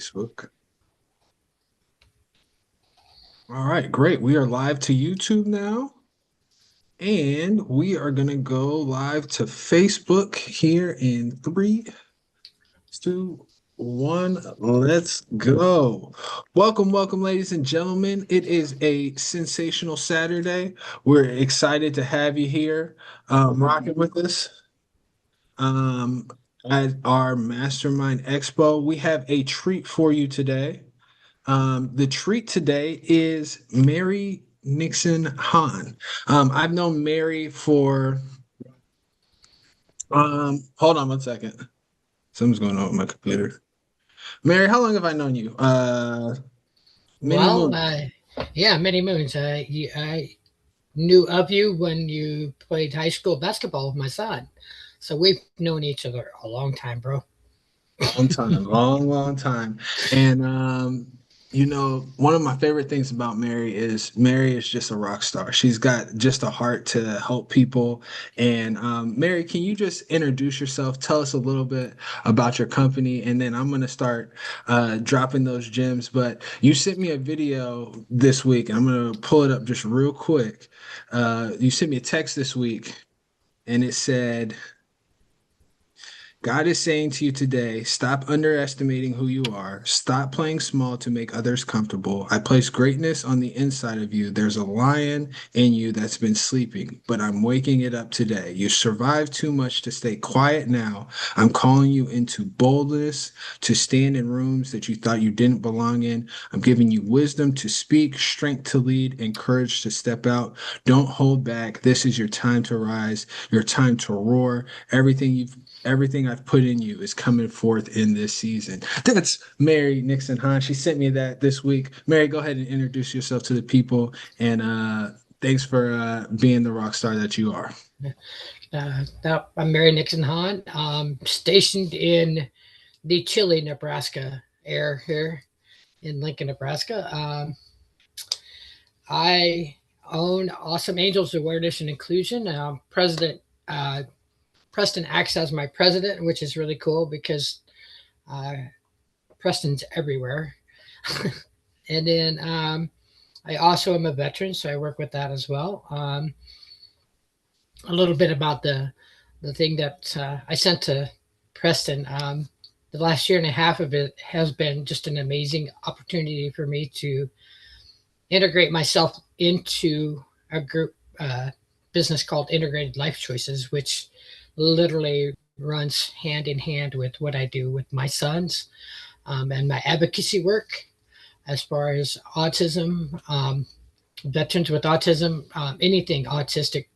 Facebook. All right, great. We are live to YouTube now, and we are going to go live to Facebook here in three, two, one. Let's go. Welcome, ladies and gentlemen. It is a sensational Saturday. We're excited to have you here, rocking with us. Um, at our Mastermind Expo, we have a treat for you today. The treat today is Mary Nixon-Hahn. I've known Mary for, hold on one second. Something's going on with my computer. Mary, how long have I known you? Many Well, moons. yeah, many moons. I knew of you when you played high school basketball with my son. So we've known each other a long time, bro. Long time, long time. And one of my favorite things about Mary is just a rock star. She's got just a heart to help people. And Mary, can you just introduce yourself? Tell us a little bit about your company, and then I'm gonna start dropping those gems. But you sent me a video this week, and I'm gonna pull it up just real quick. You sent me a text this week, and it said, God is saying to you today, stop underestimating who you are. Stop playing small to make others comfortable. I place greatness on the inside of you. There's a lion in you that's been sleeping, but I'm waking it up today. You survived too much to stay quiet now. I'm calling you into boldness to stand in rooms that you thought you didn't belong in. I'm giving you wisdom to speak, strength to lead, and courage to step out. Don't hold back. This is your time to rise, your time to roar. Everything I've put in you is coming forth in this season. That's Mary Nixon-Hahn. She sent me that this week. Mary, go ahead and introduce yourself to the people. And thanks for being the rock star that you are. Now, I'm Mary Nixon-Hahn, stationed in the chilly Nebraska air here in Lincoln, Nebraska. I own Awesome Angels Awareness and Inclusion. President Preston acts as my president, which is really cool because uh, Preston's everywhere. And then I also am a veteran, so I work with that as well. A little bit about the thing that I sent to Preston. The last year and a half of it has been just an amazing opportunity for me to integrate myself into a group business called Integrated Life Choices, which literally runs hand in hand with what I do with my sons and my advocacy work as far as autism, veterans with autism, anything autistically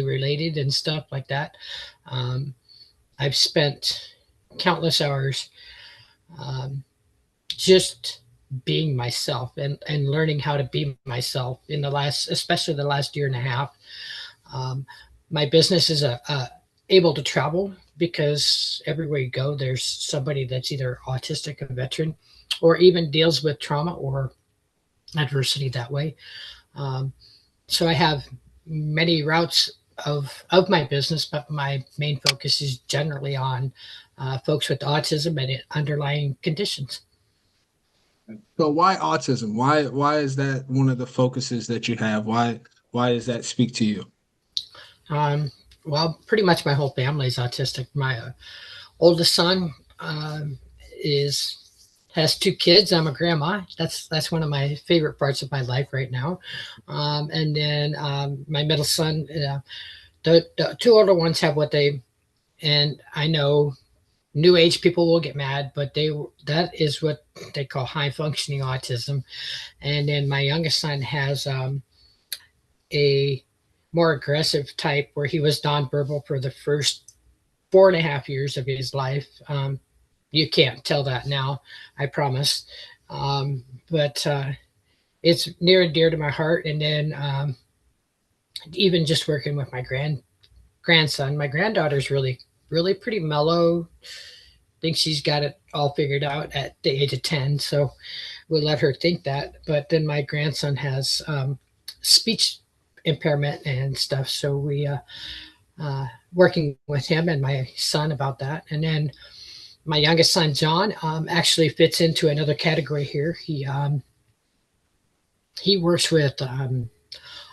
related and stuff like that. Um, I've spent countless hours um, just being myself and learning how to be myself in the last, especially the last year and a half. Um, my business is able to travel because everywhere you go, there's somebody that's either autistic, a veteran, or even deals with trauma or adversity that way. Um, so I have many routes of my business, but my main focus is generally on folks with autism and underlying conditions. So why autism? Why is that one of the focuses that you have? Why does that speak to you? Um, well, pretty much my whole family is autistic. My oldest son is has two kids. I'm a grandma. That's one of my favorite parts of my life right now. And then my middle son, the two older ones have what they, and I know new age people will get mad, but that is what they call high functioning autism. And then my youngest son has a more aggressive type where he was nonverbal for the first 4.5 years of his life. You can't tell that now, I promise. But it's near and dear to my heart. And then even just working with my grandson, my granddaughter's really pretty mellow. Thinks she's got it all figured out at the age of 10. So we'll let her think that. But then my grandson has speech impairment and stuff. So we working with him and my son about that. And then My youngest son, John, actually fits into another category here. He works with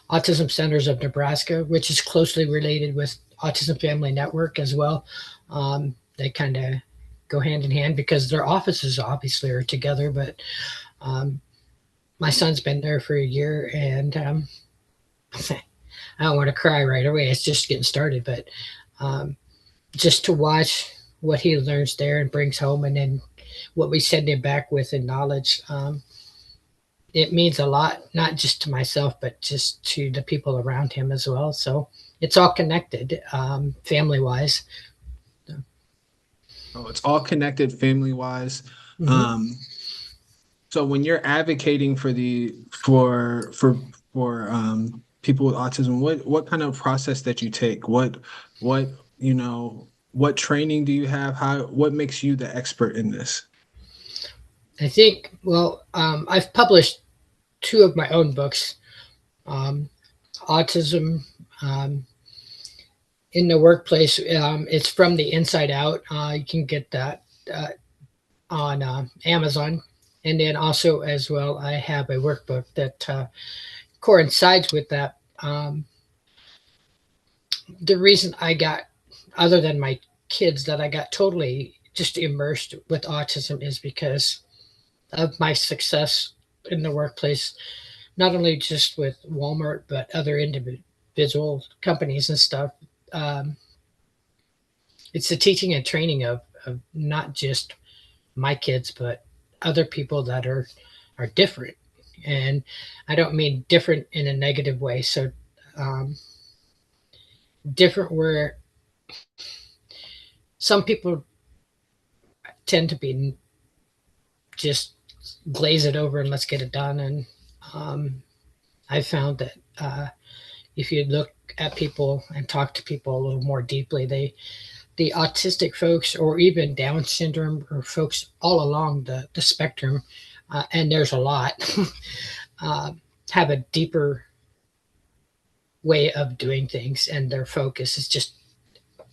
Autism Centers of Nebraska, which is closely related with Autism Family Network as well. They kind of go hand in hand because their offices obviously are together. But um, my son's been there for a year, and I don't want to cry right away. It's just getting started, but um, just to watch what he learns there and brings home, and then what we send him back with in knowledge. It means a lot, not just to myself, but just to the people around him as well. So it's all connected, family wise. Oh, it's all connected family wise. Mm-hmm. Um, so when you're advocating for the for people with autism, what kind of process that you take? What what training do you have? How what makes you the expert in this? I think, well, I've published two of my own books, um, Autism um, in the Workplace. It's from the inside out. You can get that on Amazon. And then also, as well, I have a workbook that coincides with that. The reason I got, other than my kids, that I got totally just immersed with autism is because of my success in the workplace, not only just with Walmart, but other individual companies and stuff. Um, it's the teaching and training of not just my kids, but other people that are different. And I don't mean different in a negative way. So um, different where some people tend to be just glaze it over and let's get it done. And um, I found that if you look at people and talk to people a little more deeply, the autistic folks or even Down syndrome or folks all along the spectrum, and there's a lot, uh, have a deeper way of doing things, and their focus is just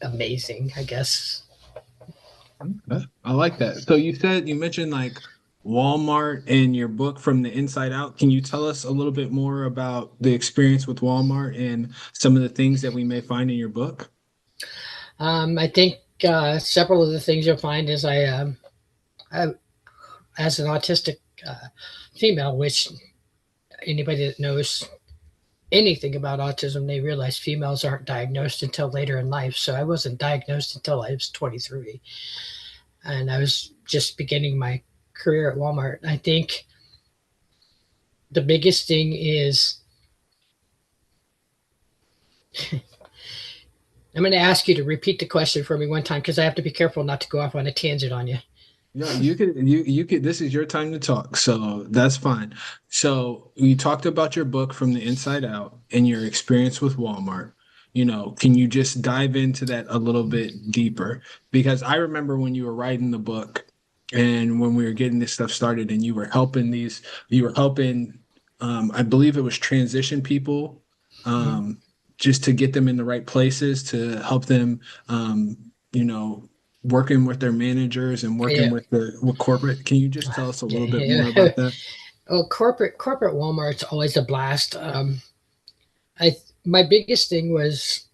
amazing, I guess. I like that. So you mentioned like Walmart and your book From the Inside Out. Can you tell us a little bit more about the experience with Walmart and some of the things that we may find in your book? I think several of the things you'll find is I as an autistic uh, female, which anybody that knows anything about autism, they realize females aren't diagnosed until later in life. So I wasn't diagnosed until I was 23, and I was just beginning my career at Walmart. I think the biggest thing is I'm going to ask you to repeat the question for me one time because I have to be careful not to go off on a tangent on you. Yeah, you could this is your time to talk, so that's fine. So you talked about your book From the Inside Out and your experience with Walmart. Can you just dive into that a little bit deeper? Because I remember when you were writing the book and when we were getting this stuff started and you were helping I believe it was transition people Mhm. um just to get them in the right places to help them you know working with their managers and working Yeah. with corporate. Can you just tell us a little bit more Yeah. about that? Oh, corporate Walmart's always a blast. I My biggest thing was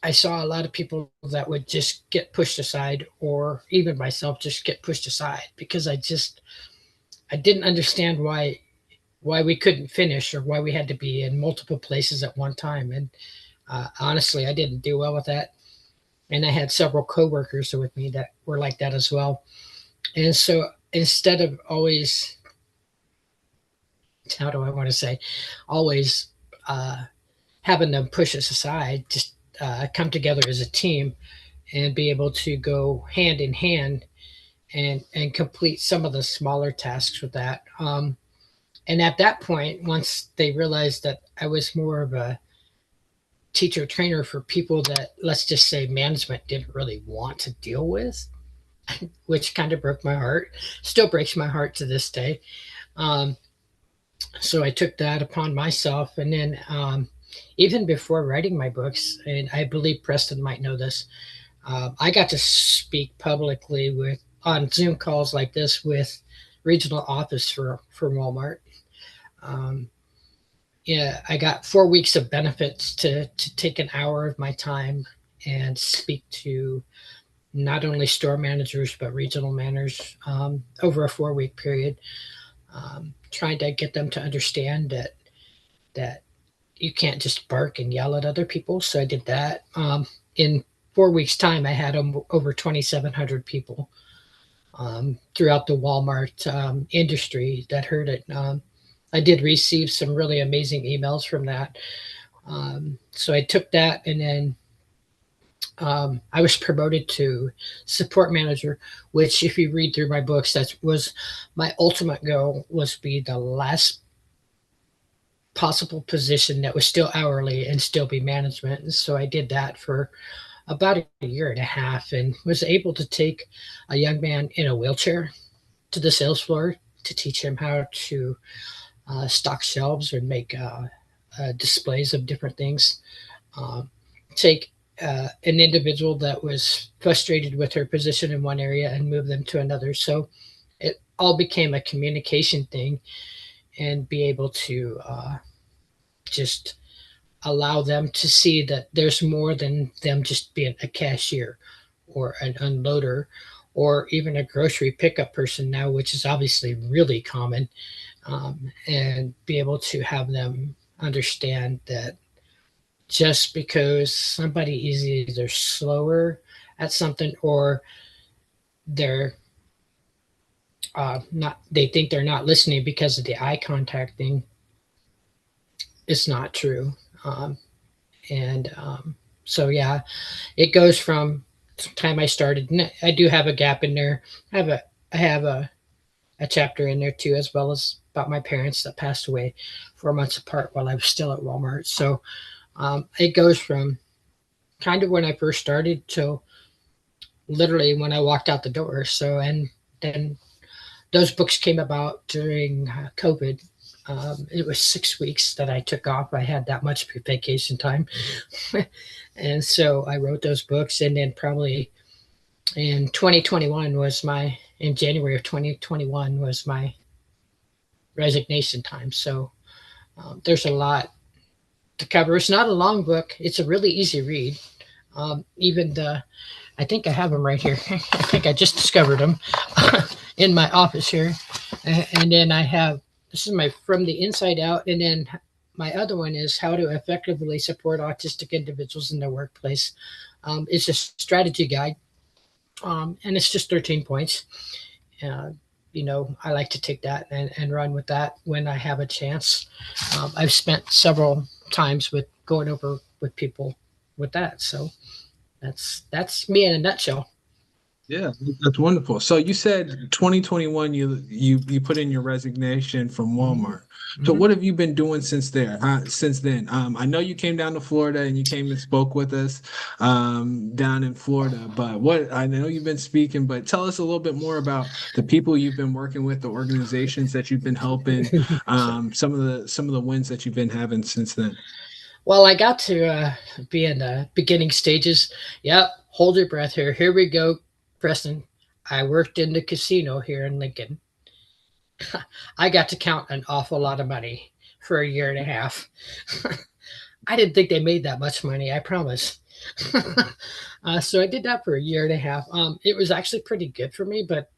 I saw a lot of people that would just get pushed aside, or even myself just get pushed aside because I didn't understand why we couldn't finish or why we had to be in multiple places at one time. And honestly, I didn't do well with that. And I had several coworkers with me that were like that as well. And so instead of always, how do I want to say, always uh, having them push us aside, just come together as a team and be able to go hand in hand and complete some of the smaller tasks with that. And at that point, once they realized that I was more of a teacher trainer for people that, let's just say, management didn't really want to deal with, which kind of broke my heart, still breaks my heart to this day. Um, so I took that upon myself. And then even before writing my books, and I believe Preston might know this, I got to speak publicly with on Zoom calls like this with regional office for Walmart. Um, yeah, I got 4 weeks of benefits to take an hour of my time and speak to not only store managers but regional managers over a 4 week period, trying to get them to understand that you can't just bark and yell at other people. So I did that. In 4 weeks' time, I had over 2,700 people throughout the Walmart industry that heard it. I did receive some really amazing emails from that. So I took that, and then I was promoted to support manager, which, if you read through my books, that was my ultimate goal, was be the last possible position that was still hourly and still be management. And so I did that for about a year and a half and was able to take a young man in a wheelchair to the sales floor to teach him how to stock shelves or make displays of different things. Um, take an individual that was frustrated with her position in one area and move them to another. So it all became a communication thing, and be able to just allow them to see that there's more than them just being a cashier or an unloader or even a grocery pickup person now, which is obviously really common, and be able to have them understand that just because somebody is either slower at something or they're not, they think they're not listening because of the eye contact thing, it's not true. Um, and so yeah, it goes from the time I started. And I do have a gap in there. I have a chapter in there too, as well as about my parents that passed away 4 months apart while I was still at Walmart. So it goes from kind of when I first started to literally when I walked out the door. So, and then those books came about during COVID. It was 6 weeks that I took off. I had that much vacation time. And so I wrote those books. And then probably in 2021 was my, in January of 2021 was my resignation time. So there's a lot to cover. It's not a long book, it's a really easy read. Even the, I think I have them right here. I think I just discovered them in my office here. And then I have, this is my From the Inside Out. And then my other one is How to Effectively Support Autistic Individuals in Their Workplace. It's a strategy guide, and it's just 13 points. Uh, I like to take that and run with that when I have a chance. I've spent several times with going over with people with that. So that's me in a nutshell. Yeah, that's wonderful. So you said 2021 you put in your resignation from Mm-hmm. Walmart. So Mm-hmm. what have you been doing since there? Since then? I know you came down to Florida and you came and spoke with us down in Florida, but what I know you've been speaking, but tell us a little bit more about the people you've been working with, the organizations that you've been helping, some of the wins that you've been having since then. Well, I got to be in the beginning stages. Yep, hold your breath here. Here we go, Preston. I worked in the casino here in Lincoln. I got to count an awful lot of money for a year and a half. I didn't think they made that much money, I promise. So I did that for a year and a half. It was actually pretty good for me, but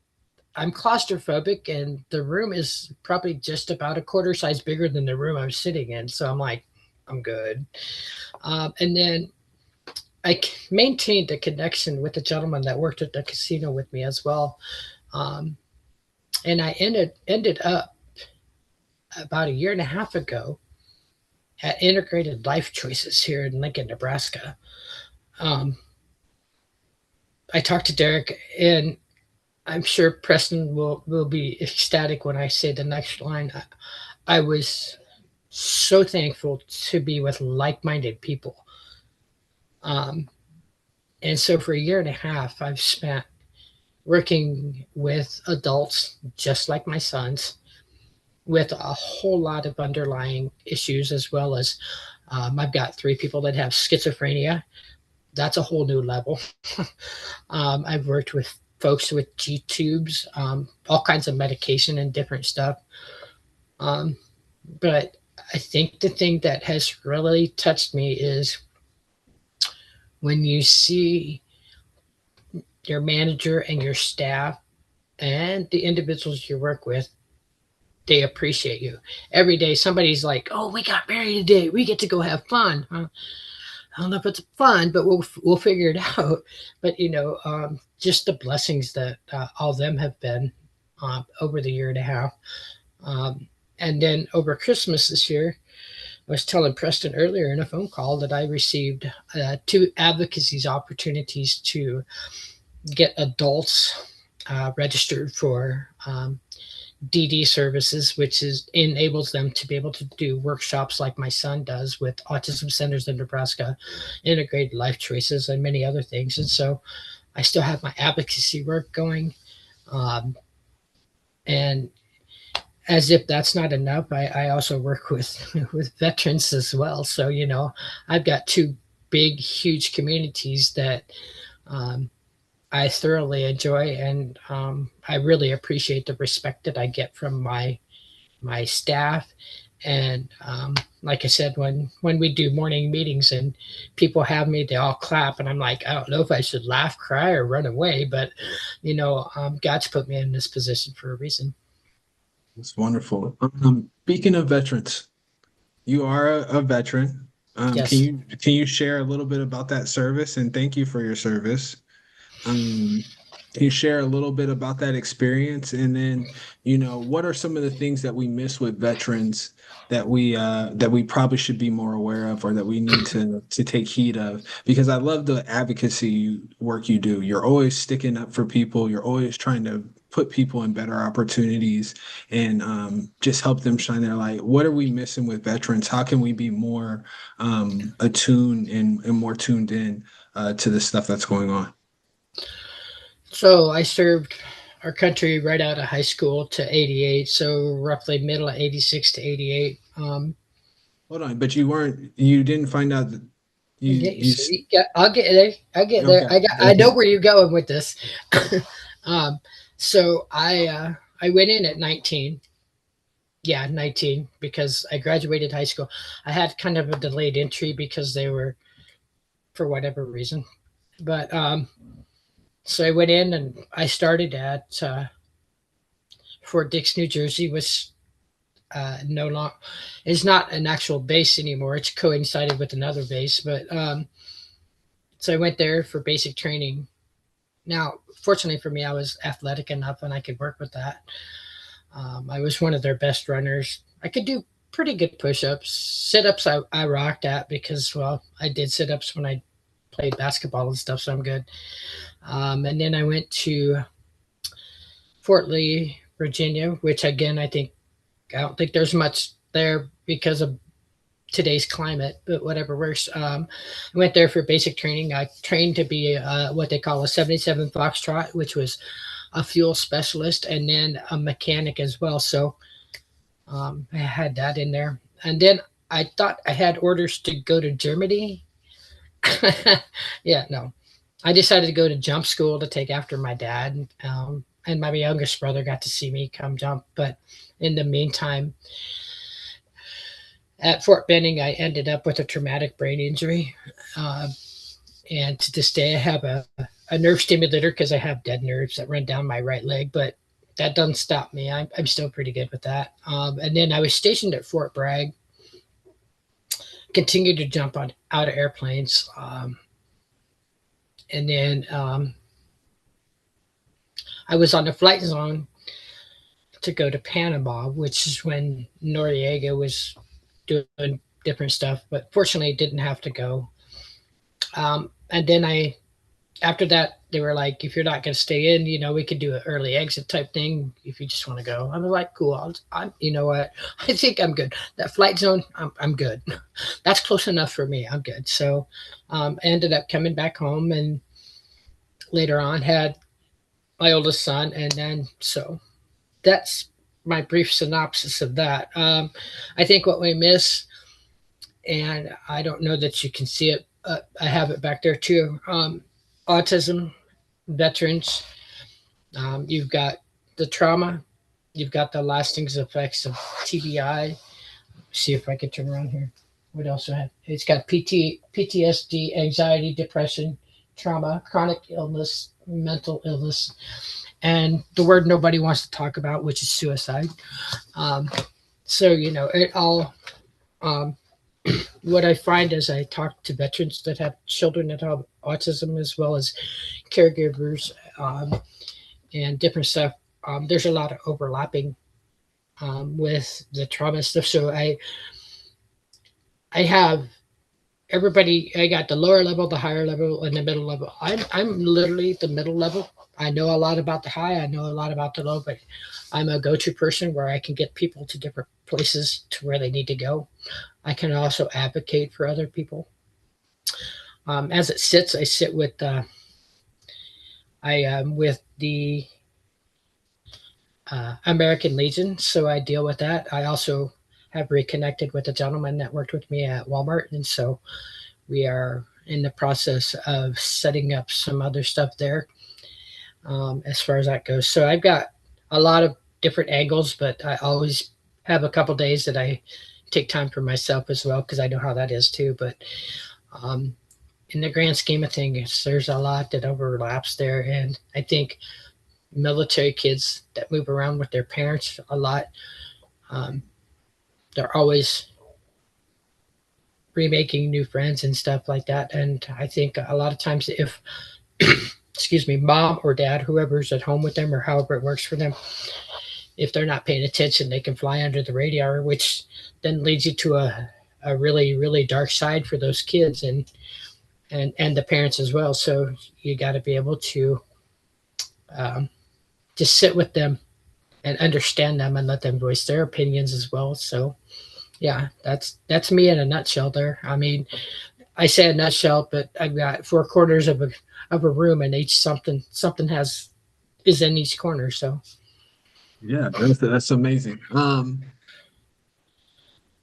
I'm claustrophobic, and the room is probably just about a quarter size bigger than the room I'm sitting in. So I'm like, I'm good. And then I maintained a connection with the gentleman that worked at the casino with me as well. Um, and I ended up about a year and a half ago at Integrated Life Choices here in Lincoln, Nebraska. Um, I talked to Derek, and I'm sure Preston will be ecstatic when I say the next line. I was so thankful to be with like minded people. Um, and so for a year and a half, I've spent working with adults just like my sons with a whole lot of underlying issues, as well as I've got three people that have schizophrenia that's a whole new level. I've worked with folks with G tubes, all kinds of medication and different stuff. Um, but I think the thing that has really touched me is when you see your manager and your staff and the individuals you work with, they appreciate you. Every day, somebody's like, "Oh, we got married today. We get to go have fun." I don't know if it's fun, but we'll figure it out. But just the blessings that all of them have been over the year and a half. Um, and then over Christmas this year, I was telling Preston earlier in a phone call that I received two advocacy opportunities to get adults registered for DD services, which enables them to be able to do workshops like my son does with Autism Centers in Nebraska, integrated life choices, and many other things. And so I still have my advocacy work going. Um, and as if that's not enough, I also work with with veterans as well. So I've got two big, huge communities that um, I thoroughly enjoy, and I really appreciate the respect that I get from my staff. And like I said, when we do morning meetings and people have me, they all clap, and I'm like, I don't know if I should laugh, cry, or run away, but God's put me in this position for a reason. It's wonderful. Speaking of veterans, you are a veteran. Yes. Can you share a little bit about that service? And thank you for your service. Um, can you share a little bit about that experience? And then, what are some of the things that we miss with veterans that we probably should be more aware of or that we need to take heed of? Because I love the advocacy work you do. You're always sticking up for people. You're always trying to put people in better opportunities and just help them shine their light. What are we missing with veterans? How can we be more attuned and more tuned in to the stuff that's going on? So I served our country right out of high school to 88, so roughly middle of 86 to 88. Hold on, but you didn't find out that I'll get there. I'll get there. okay, I know okay, where you're going with this. um, so I went in at 19. Yeah, 19 because I graduated high school. I had kind of a delayed entry because they were for whatever reason. But so I went in and I started at Fort Dix, New Jersey, which no long is not an actual base anymore. It's coincided with another base, but so I went there for basic training. Now, fortunately for me, I was athletic enough and I could work with that. I was one of their best runners. I could do pretty good push-ups. Sit-ups I rocked at because, well, I did sit-ups when I played basketball and stuff, so I'm good. And then I went to Fort Lee, Virginia, which again, I don't think there's much there because of today's climate, but whatever works. I went there for basic training. I trained to be what they call a 77 Foxtrot, which was a fuel specialist and then a mechanic as well. So I had that in there. And then I thought I had orders to go to Germany. Yeah, no. I decided to go to jump school to take after my dad. And my youngest brother got to see me come jump. But in the meantime, at Fort Benning, I ended up with a traumatic brain injury. Uh, and to this day, I have a nerve stimulator because I have dead nerves that run down my right leg. But that doesn't stop me. I'm still pretty good with that. And then I was stationed at Fort Bragg, continued to jump on out of airplanes. And then I was on the flight zone to go to Panama, which is when Noriega was doing different stuff, but fortunately didn't have to go. And then after that, they were like, if you're not going to stay in, we could do an early exit type thing if you just want to go. I was like, cool. You know what? I think I'm good. That flight zone, I'm good. That's close enough for me. I'm good. So I ended up coming back home and later on had my oldest son. And then, so that's my brief synopsis of that. I think what we miss, and I don't know that you can see it I have it back there too. Autism veterans. You've got the trauma. You've got the lasting effects of TBI. See if I can turn around here. What else do I have? It's got PTSD, anxiety, depression, trauma, chronic illness, mental illness, and the word nobody wants to talk about, which is suicide. Um, so it all. Um, what I find as I talk to veterans that have children that have autism, as well as caregivers, and different stuff, there's a lot of overlapping with the trauma stuff. So I have everybody. I got the lower level, the higher level, and the middle level. I'm literally the middle level. I know a lot about the high. I know a lot about the low, but I'm a go-to person where I can get people to different places to where they need to go. I can also advocate for other people. As it sits, I sit with I with the American Legion, so I deal with that. I also have reconnected with a gentleman that worked with me at Walmart, and so we are in the process of setting up some other stuff there, as far as that goes. So I've got a lot of different angles, but I always have a couple days that I take time for myself as well because I know how that is too. But um, in the grand scheme of things, there's a lot that overlaps there, and I think military kids that move around with their parents a lot, um, they're always remaking new friends and stuff like that. And I think a lot of times, if excuse me, mom or dad, whoever's at home with them or however it works for them, if they're not paying attention, they can fly under the radar, which then leads you to a really really dark side for those kids and the parents as well. So you got to be able to um, just sit with them and understand them and let them voice their opinions as well. So yeah, that's me in a nutshell. There, I mean, I say a nutshell, but I've got four quarters of a room, and each something has is in each corner. So Yeah, that's amazing.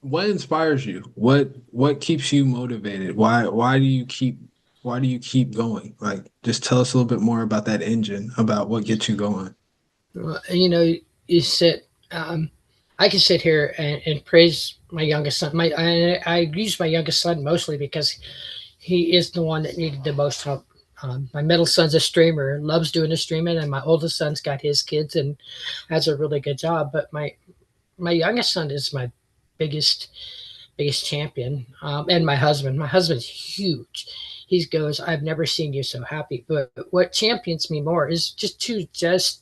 What inspires you? What keeps you motivated? Why do you keep going? Like, just tell us a little bit more about that engine, about what gets you going. you sit. I can sit here and praise my youngest son. I use my youngest son mostly because he is the one that needed the most help. My middle son's a streamer, loves doing the streaming, and my oldest son's got his kids and has a really good job. But my youngest son is my biggest biggest champion, and my husband. My husband's huge. He goes, "I've never seen you so happy." But what champions me more is just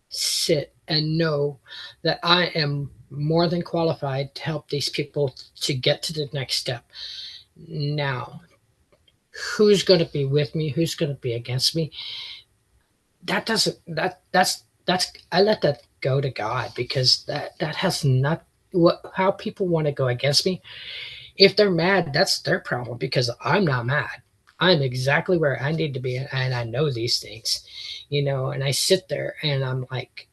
sit and know that I am more than qualified to help these people to get to the next step. Now, who's going to be with me? Who's going to be against me? That doesn't that's I let that go to God because that has not what how people want to go against me. If they're mad, that's their problem because I'm not mad. I'm exactly where I need to be, and I know these things, And I sit there and I'm like,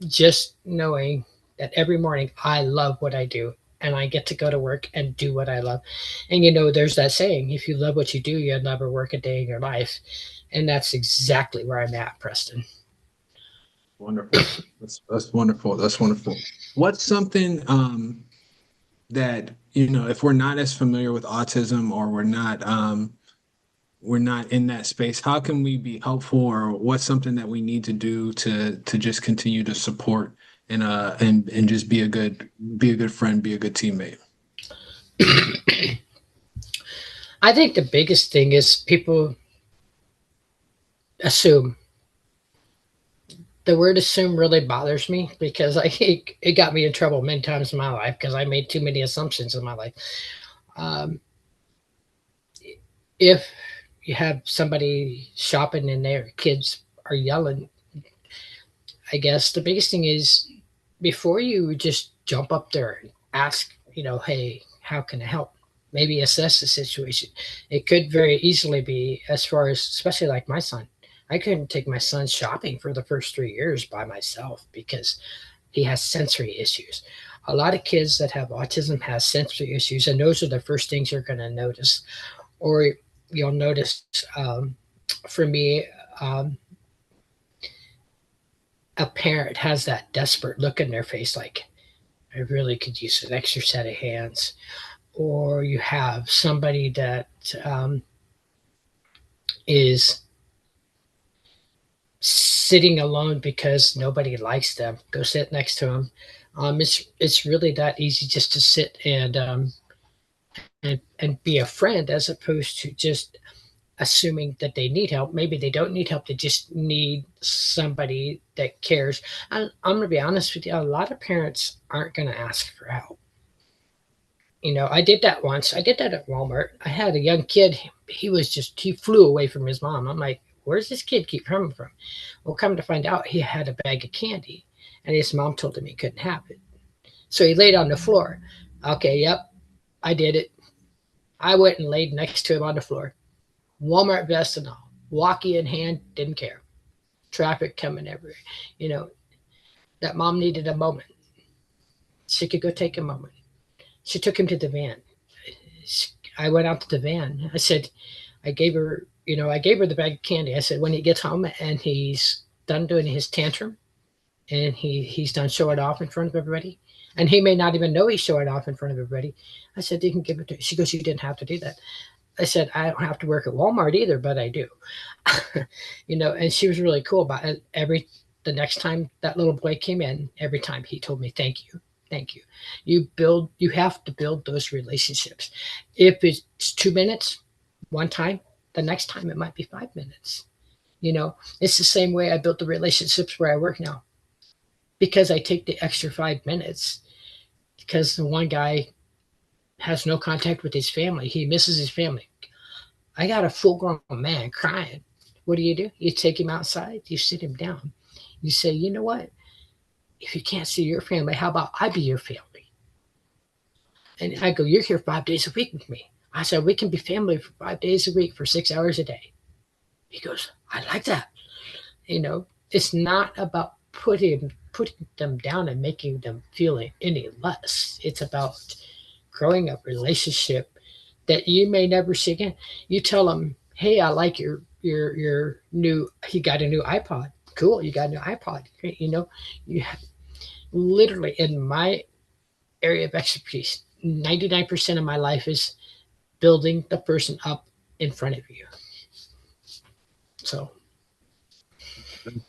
just knowing that every morning I love what I do and I get to go to work and do what I love. And there's that saying, if you love what you do, you'll never work a day in your life. And that's exactly where I'm at, Preston. Wonderful. That's wonderful. That's wonderful. What's something that, if we're not as familiar with autism or we're not in that space, how can we be helpful, or what's something that we need to do to just continue to support and just be a good friend, be a good teammate? I think the biggest thing is people assume. The word assume really bothers me because it got me in trouble many times in my life because I made too many assumptions in my life. Um, if you have somebody shopping and their kids are yelling, I guess the biggest thing is before you just jump up there and ask, hey, how can I help? Maybe assess the situation. It could very easily be as far as, especially like my son. I couldn't take my son shopping for the first 3 years by myself because he has sensory issues. a lot of kids that have autism have sensory issues, and those are the first things you're going to notice. Or you'll notice, for me, um, a parent has that desperate look in their face, like, I really could use an extra set of hands. Or you have somebody that is sitting alone because nobody likes them. Go sit next to them. It's really that easy just to sit and be a friend, as opposed to just assuming that they need help. Maybe they don't need help. They just need somebody that cares. And I'm going to be honest with you. A lot of parents aren't going to ask for help. I did that once. I did that at Walmart. I had a young kid. He flew away from his mom. I'm like, where's this kid keep coming from? Well, come to find out, he had a bag of candy, and his mom told him he couldn't have it. So he laid on the floor. Okay, yep, I did it. I went and laid next to him on the floor. Walmart vest and all. Walkie in hand, didn't care. Traffic coming everywhere. You know, that mom needed a moment. She could go take a moment. She took him to the van. I went out to the van. I gave her the bag of candy. I said, when he gets home and he's done doing his tantrum, and he's done showing off in front of everybody, and he may not even know he's showing off in front of everybody. I said, you can give it to. She goes, you didn't have to do that. I said, I don't have to work at Walmart either, but I do. And she was really cool about it. The next time that little boy came in, every time he told me, thank you. Thank you. You have to build those relationships. If it's 2 minutes, one time, the next time it might be 5 minutes. It's the same way I built the relationships where I work now, because I take the extra 5 minutes, because the one guy has no contact with his family. He misses his family. I got a full grown man crying. What do? You take him outside, you sit him down. You say, you know what? If you can't see your family, how about I be your family? And I go, you're here 5 days a week with me. I said, we can be family for 5 days a week for 6 hours a day. He goes, I like that. It's not about putting them down and making them feel any less. It's about growing a relationship that you may never see again. You tell them, hey, I like your new. He got a new iPod. Cool, you got a new iPod. Great. You have, literally, in my area of expertise, 99% of my life is building the person up in front of you. So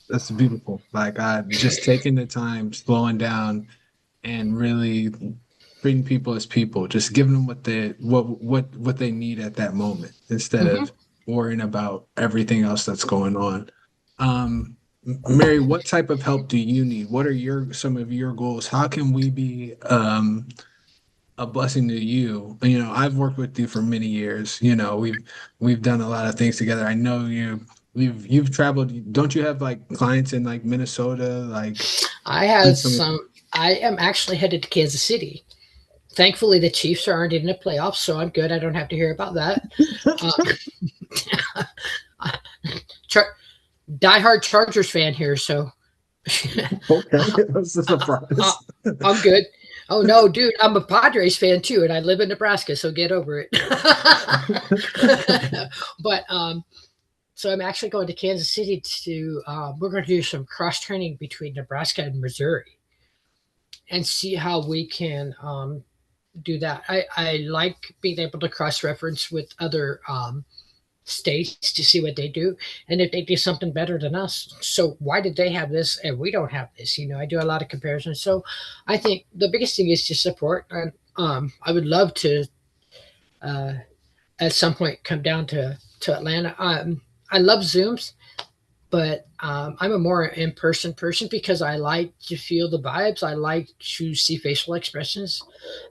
That's beautiful. Like I just taking the time, slowing down, and really treating people as people, just giving them what they need at that moment instead mhm. of worrying about everything else that's going on. Mary, what type of help do you need? What are some of your goals? How can we be a blessing to you? I've worked with you for many years. We've done a lot of things together. I know you've traveled. Don't you have like clients in like Minnesota, like I and have some some. I am actually headed to Kansas City. Thankfully, the Chiefs aren't in the playoffs, so I'm good. I don't have to hear about that. Uh, Char- diehard Chargers fan here, so okay, that's a uh, surprise. I'm good. Oh no, dude, I'm a Padres fan too, and I live in Nebraska, so get over it. But so I'm actually going to Kansas City to. We're going to do some cross training between Nebraska and Missouri, and see how we can do that. I like being able to cross reference with other states to see what they do, and if they do something better than us, so why did they have this and we don't have this? I do a lot of comparisons. So I think the biggest thing is to support, and I would love to uh, at some point come down to Atlanta. I love Zooms, but I'm a more in-person person because I like to feel the vibes. I like to see facial expressions.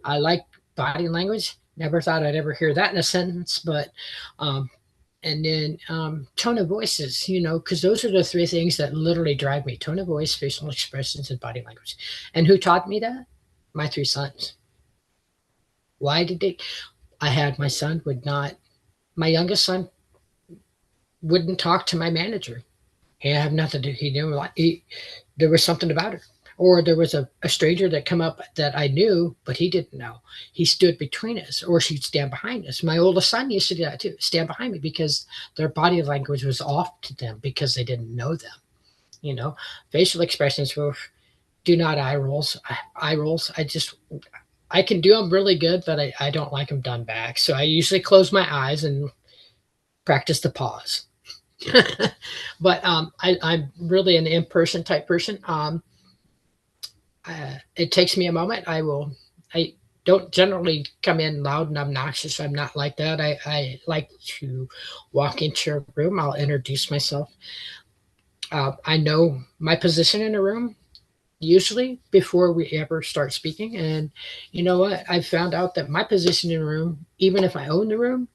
I like body language. Never thought I'd ever hear that in a sentence, but um, and then tone of voices, because those are the three things that literally drive me: tone of voice, facial expressions, and body language. And who taught me that? My three sons. Why did they? I had my son would not. My youngest son wouldn't talk to my manager. He had nothing to. He didn't like. There was something about her. Or there was a stranger that come up that I knew, but he didn't know. He stood between us, or she'd stand behind us. My oldest son used to do that too, stand behind me, because their body language was off to them because they didn't know them. You know, facial expressions were do not eye rolls. Eye rolls. I can do them really good, but I don't like them done back. So I usually close my eyes and practice the pause. But I'm really an in-person type person. It takes me a moment. I don't generally come in loud and obnoxious. I'm not like that. I like to walk into a room. I'll introduce myself. I know my position in a room usually before we ever start speaking. And you know what? I found out that my position in a room, even if I own the room,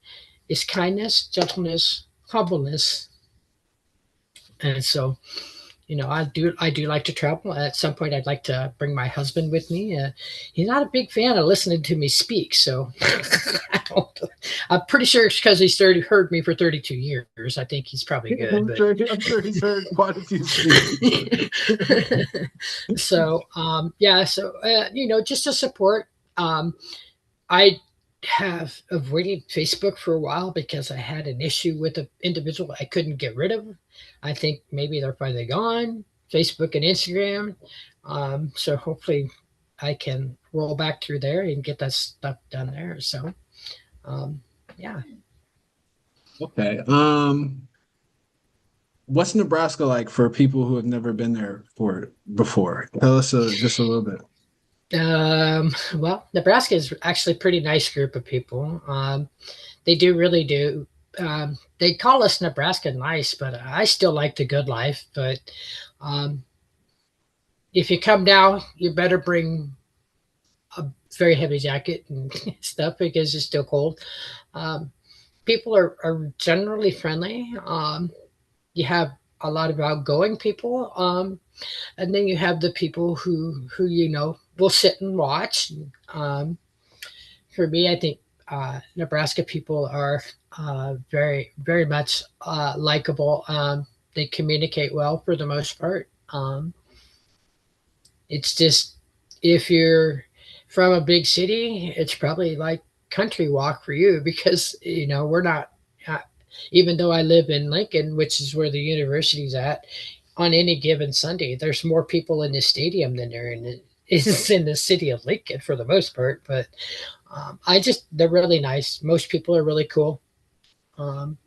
is kindness, gentleness, humbleness. And so, I do like to travel. At some point, I'd like to bring my husband with me. He's not a big fan of listening to me speak, so I'm pretty sure it's because he's heard me for 32 years. I think he's probably good, but I'm sure he's heard quite a few speeches. so yeah, so just to support. I have avoided Facebook for a while because I had an issue with an individual I couldn't get rid of. I think maybe they're finally gone. Facebook and Instagram. So hopefully I can roll back through there and get that stuff done there. So um, yeah. Okay. What's Nebraska like for people who have never been there for before? Tell us just a little bit. Well, Nebraska is actually a pretty nice group of people. They do really do. They call us Nebraska nice, but I still like the good life. But um, if you come down, you better bring a very heavy jacket and stuff because it's still cold. Um, People are generally friendly. You have a lot of outgoing people, and then you have the people who will sit and watch. Um, for me, I think Nebraska people are very, very much likable. They communicate well for the most part. It's just if you're from a big city, it's probably like country walk for you because we're not. Uh, Even though I live in Lincoln, which is where the university's at, on any given Sunday, there's more people in the stadium than there is in the city of Lincoln for the most part. But they're really nice. Most people are really cool, um,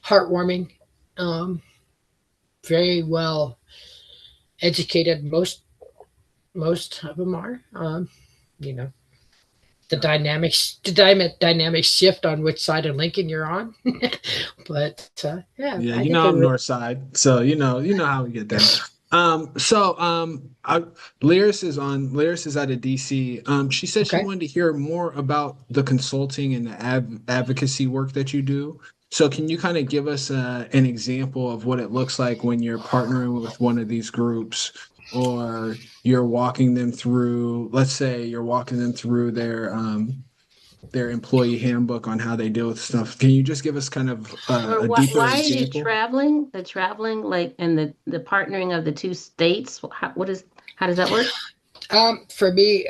heartwarming, um, very well educated. Most of them are. You know, the dynamics shift on which side of Lincoln you're on. But yeah, Yeah, I think they're I'm really North Side, so you know how we get down. Lyris is out of DC. She said she okay. wanted to hear more about the consulting and the advocacy work that you do. So can you kind of give us an example of what it looks like when you're partnering with one of these groups, or you're walking them through, let's say you're walking them through their employee handbook on how they deal with stuff. Can you just give us kind of Or a why deeper why are you example? traveling? The traveling, like, and the partnering of the two states. How does that work? For me,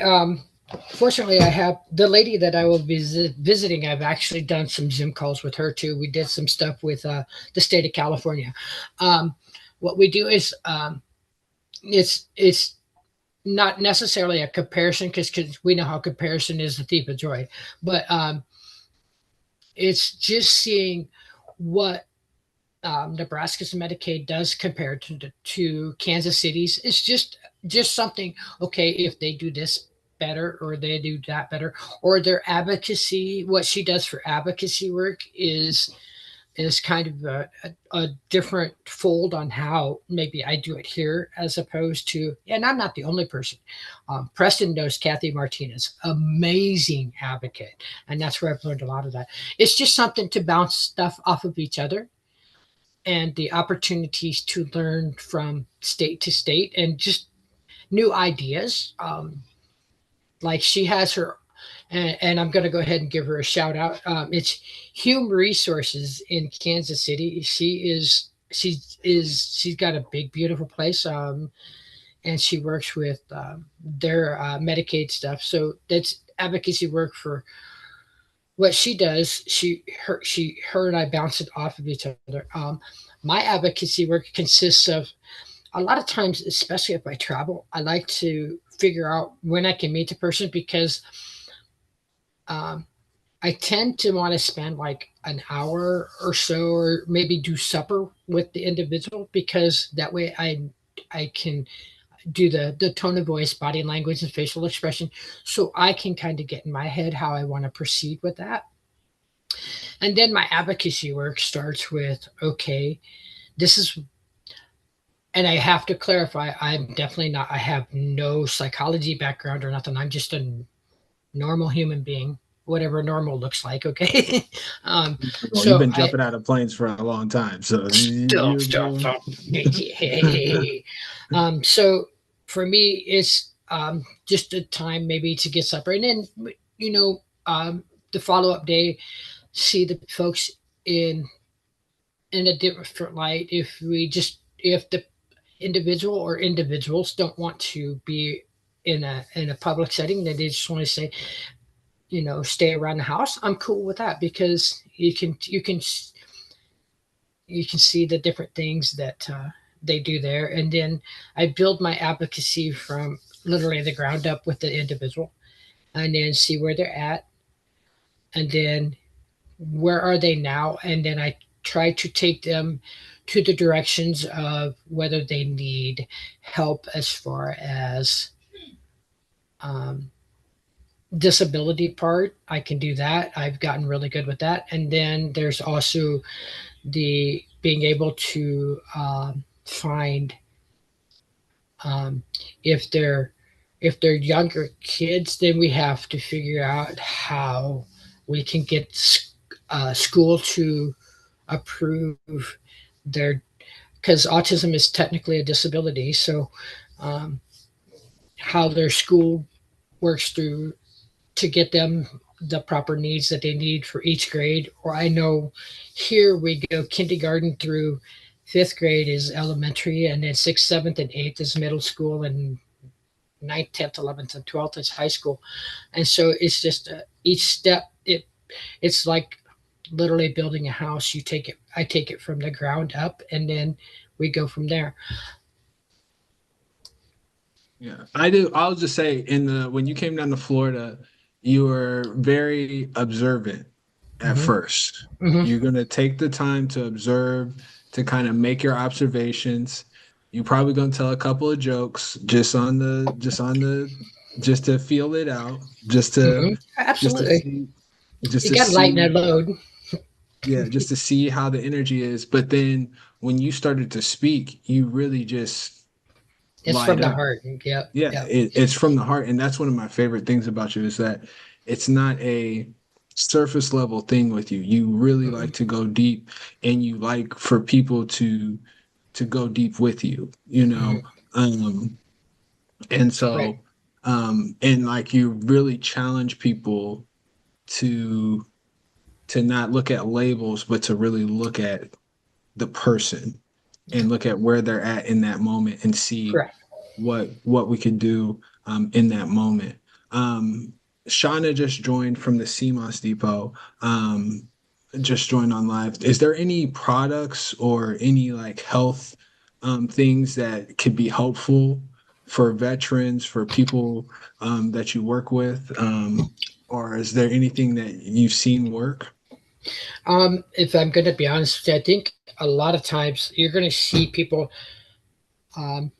fortunately, I have the lady that I will be visiting. I've actually done some Zoom calls with her too. We did some stuff with the state of California. Um, what we do is it's not necessarily a comparison because we know how comparison is the thief of joy, but it's just seeing what Nebraska's Medicaid does compared to Kansas City's. It's just something. Okay, if they do this better or they do that better, or their advocacy, what she does for advocacy work is kind of a different fold on how maybe I do it here as opposed to, and I'm not the only person. Preston knows Kathy Martinez, amazing advocate. And that's where I've learned a lot of that. It's just something to bounce stuff off of each other and the opportunities to learn from state to state and just new ideas. Like she has her, and I'm going to go ahead and give her a shout out. It's Hume Resources in Kansas City. She's got a big, beautiful place. and she works with their Medicaid stuff. So that's advocacy work for what she does. Her and I bounce it off of each other. My advocacy work consists of a lot of times, especially if I travel, I like to figure out when I can meet the person because um, I tend to want to spend like an hour or so, or maybe do supper with the individual because that way I can do the tone of voice, body language, and facial expression, so I can kind of get in my head how I want to proceed with that. And then my advocacy work starts with, okay, this is, and I have to clarify, I'm definitely not, I have no psychology background or nothing. I'm just a normal human being, whatever normal looks like. Okay. um, Well, you've so been I jumping out of planes for a long time, so still. So for me, it's just a time maybe to get supper, and then you know the follow up day, see the folks in in a different light. If the individual or individuals don't want to be in a public setting, that they just want to say, stay around the house, I'm cool with that because you can see the different things that they do there. And then I build my advocacy from literally the ground up with the individual, and then see where they're at, and then where are they now, and then I try to take them to the directions of whether they need help as far as um, disability part. I can do that. I've gotten really good with that. And then there's also the being able to find um, if they're younger kids, then we have to figure out how we can get school to approve their, because autism is technically a disability. So um, how their school works through to get them the proper needs that they need for each grade. Or I know here we go kindergarten through fifth grade is elementary, and then sixth, seventh, and eighth is middle school, and ninth, 10th, 11th, and 12th is high school. And so it's just each step, it's like literally building a house. I take it from the ground up, and then we go from there. Yeah, I do. I'll just say in the when you came down to Florida, you were very observant at Hmm. first. Hmm. You're gonna take the time to observe, to kind of make your observations. You're probably gonna tell a couple of jokes just to feel it out, Hmm. just to Absolutely. see just You to got to lighten that see load. yeah, just to see how the energy is. But then when you started to speak, you really just It's light from the up. heart. Yep. Yeah, Yep. it's from the heart, and that's one of my favorite things about you is that it's not a surface level thing with you. You really Hmm. like to go deep, and you like for people to go deep with you, you know. Hmm. Um, and Right. so, and like you really challenge people to not look at labels, but to really look at the person Yeah. and look at where they're at in that moment and see Correct. what we could do in that moment. Um, Shauna just joined from the CMOS Depot. Just joined on live. Is there any products or any like health things that could be helpful for veterans, for people that you work with? Or is there anything that you've seen work? If I'm going to be honest with you, I think a lot of times you're going to see people. Um,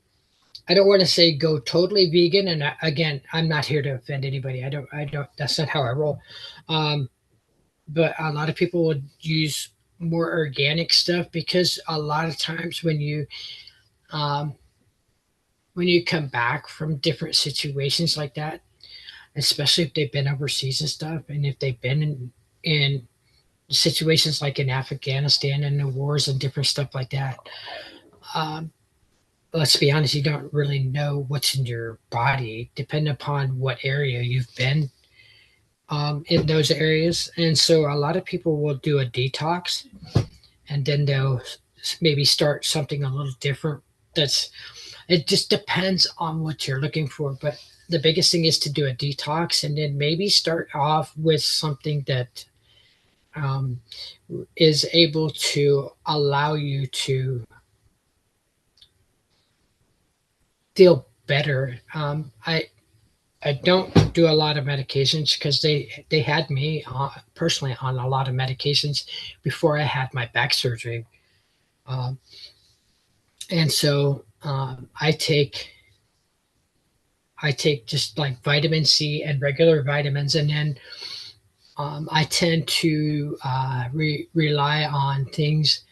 I don't want to say go totally vegan, and again, I'm not here to offend anybody. I don't. That's not how I roll. Um, but a lot of people would use more organic stuff because a lot of times um, when you come back from different situations like that, especially if they've been overseas and stuff, and if they've been in situations like in Afghanistan and the wars and different stuff like that. Um, let's be honest, you don't really know what's in your body, depending upon what area you've been in those areas. And so a lot of people will do a detox, and then they'll maybe start something a little different. That's It just depends on what you're looking for. But the biggest thing is to do a detox and then maybe start off with something that um, is able to allow you to feel better. I don't do a lot of medications because they had me personally on a lot of medications before I had my back surgery, um, and so I take just like vitamin C and regular vitamins, and then I tend to rely on things,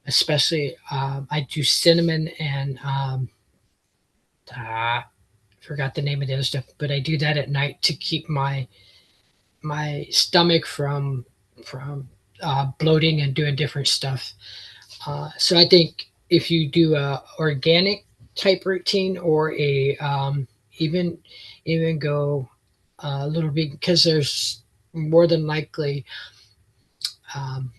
especially I do cinnamon and uh, forgot the name of the other stuff, but I do that at night to keep my stomach from bloating and doing different stuff. So I think if you do a organic type routine or a even even go a little bit because there's more than likely um,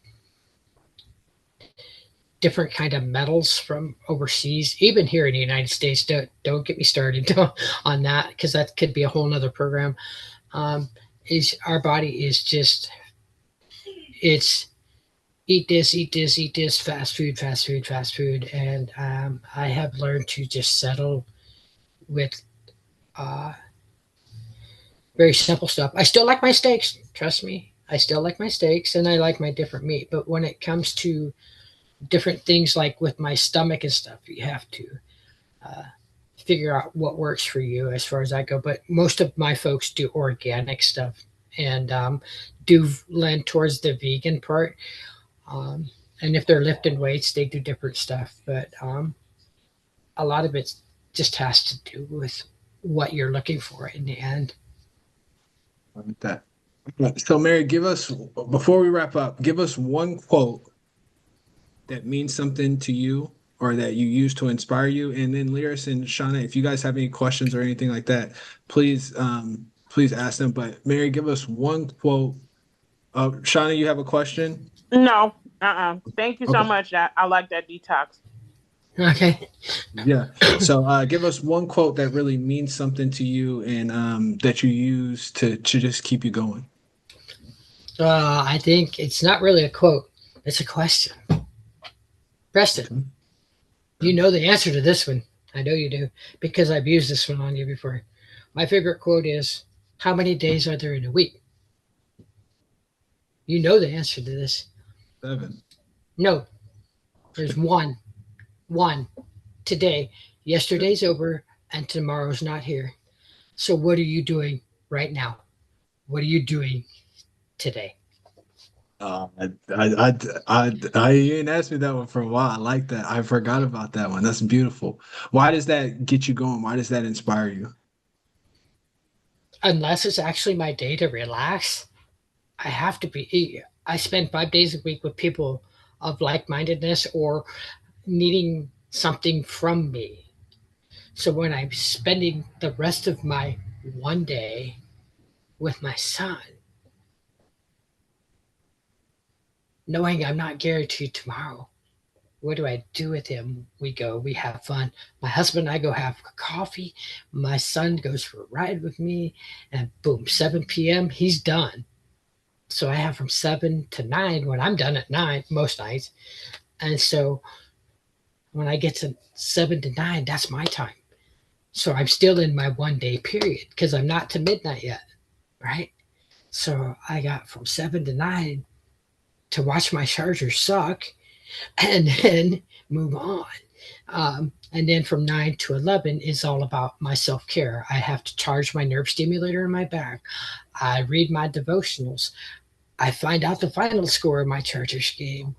different kind of metals from overseas, even here in the United States. Don't get me started on that because that could be a whole nother program. Is our body is just it's eat this, eat this, fast food, fast food, fast food, and I have learned to just settle with uh, very simple stuff. I still like my steaks, trust me. I still like my steaks, and I like my different meat. But when it comes to different things, like with my stomach and stuff, you have to uh, figure out what works for you as far as I go. But most of my folks do organic stuff and do lend towards the vegan part. And if they're lifting weights, they do different stuff. But a lot of it just has to do with what you're looking for in the end. Like that. So, Mary, give us, before we wrap up, give us one quote that means something to you or that you use to inspire you. And then Lyris and Shauna, if you guys have any questions or anything like that, please ask them. But Mary, give us one quote. Shauna, you have a question? No, thank you so Okay. much. I like that detox. Okay. Yeah. So give us one quote that really means something to you and that you use to just keep you going. I think it's not really a quote, it's a question. Preston, Okay. you know the answer to this one. I know you do because I've used this one on you before. My favorite quote is, how many days are there in a week? You know the answer to this. 7. No, there's one. One. Today. Yesterday's over and tomorrow's not here. So what are you doing right now? What are you doing today? Uh, I, you ain't asked me that one for a while. I like that. I forgot about that one. That's beautiful. Why does that get you going? Why does that inspire you? Unless it's actually my day to relax, I have to be. I spend 5 days a week with people of like mindedness or needing something from me. So when I'm spending the rest of my one day with my son, knowing I'm not guaranteed tomorrow, what do I do with him? We have fun. My husband and I go have coffee. My son goes for a ride with me, and boom, 7 p.m., he's done. So I have from 7 to 9 when I'm done at 9 most nights. And so when I get to 7 to 9, that's my time. So I'm still in my 1 day period because I'm not to midnight yet, right? So I got from 7 to 9 to watch my charger suck and then move on. And then from 9 to 11 is all about my self care. I have to charge my nerve stimulator in my back. I read my devotionals. I find out the final score of my Chargers game,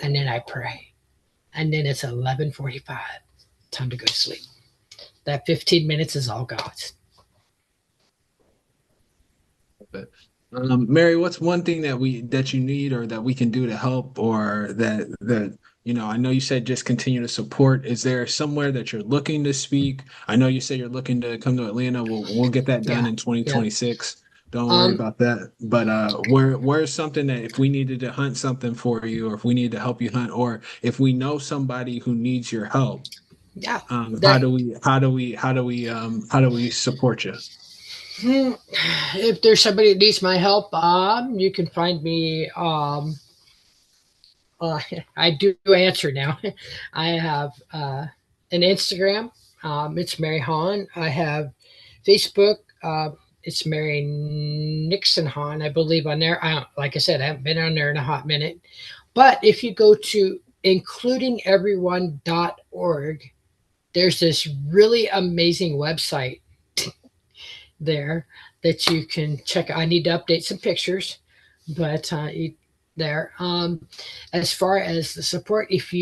and then I pray. And then it's 11:45. Time to go to sleep. That 15 minutes is all God's. Mary, what's one thing that you need or that we can do to help or that I know you said just continue to support. Is there somewhere that you're looking to speak? I know you said you're looking to come to Atlanta. We'll get that done Yeah, in yeah. 2026. Don't worry Um, about that. But where's something that if we needed to hunt something for you, or if we need to help you hunt, or if we know somebody who needs your help, Yeah. How That, do we support you? if there's somebody that needs my help, you can find me. Uh, I do answer now. I have an Instagram. It's Mary Hahn. I have Facebook. It's Mary Nixon-Hahn, I believe, on there. Like I said, I haven't been on there in a hot minute. But if you go to includingeveryone.org, there's this really amazing website there that you can check. I need to update some pictures, but there. As far as the support, if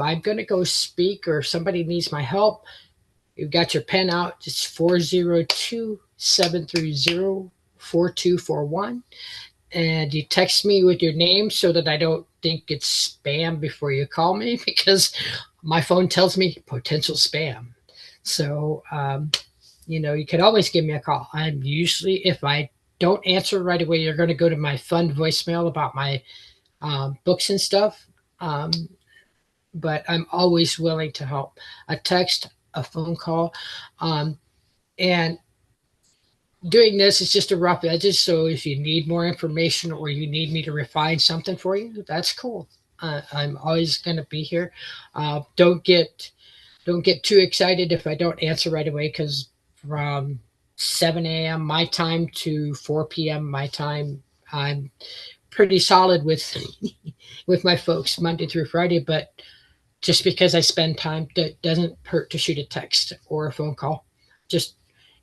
I'm going to go speak or somebody needs my help, you've got your pen out. It's 402-730-4241. And you text me with your name so that I don't think it's spam before you call me, because my phone tells me potential spam. So, you can always give me a call. I'm usually, if I don't answer right away, you're going to go to my fun voicemail about my books and stuff. Um, but I'm always willing to help. A text, a phone call, and doing this is just a rough edges. So if you need more information or you need me to refine something for you, that's cool. I'm always going to be here. Don't get too excited if I don't answer right away, because from 7 a.m. my time to 4 p.m. my time, I'm pretty solid with with my folks Monday through Friday. But just because I spend time, that doesn't hurt to shoot a text or a phone call. Just,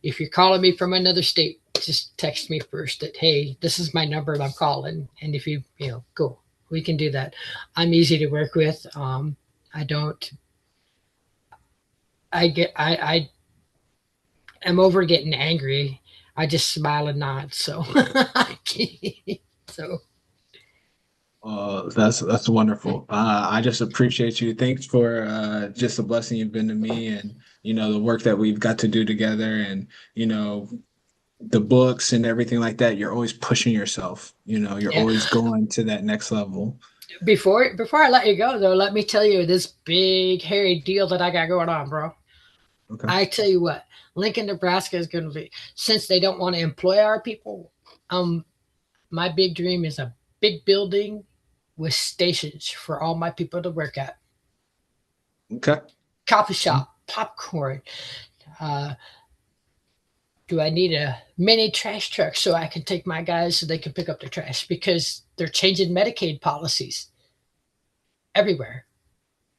if you're calling me from another state, just text me first that, hey, this is my number and I'm calling. And if go, we can do that. I'm easy to work with. I don't. I am over getting angry. I just smile and nod. So, so That's wonderful. I just appreciate you. Thanks for just the blessing you've been to me, and the work that we've got to do together, and the books and everything like that. You're always pushing yourself. You're yeah. always going to that next level. Before I let you go though, let me tell you this big hairy deal that I got going on, bro. Okay. I tell you what, Lincoln, Nebraska is going to be, since they don't want to employ our people. My big dream is a big building with stations for all my people to work at. Okay. Coffee shop, popcorn. Uh, do I need a mini trash truck so I can take my guys so they can pick up their trash? Because they're changing Medicaid policies everywhere.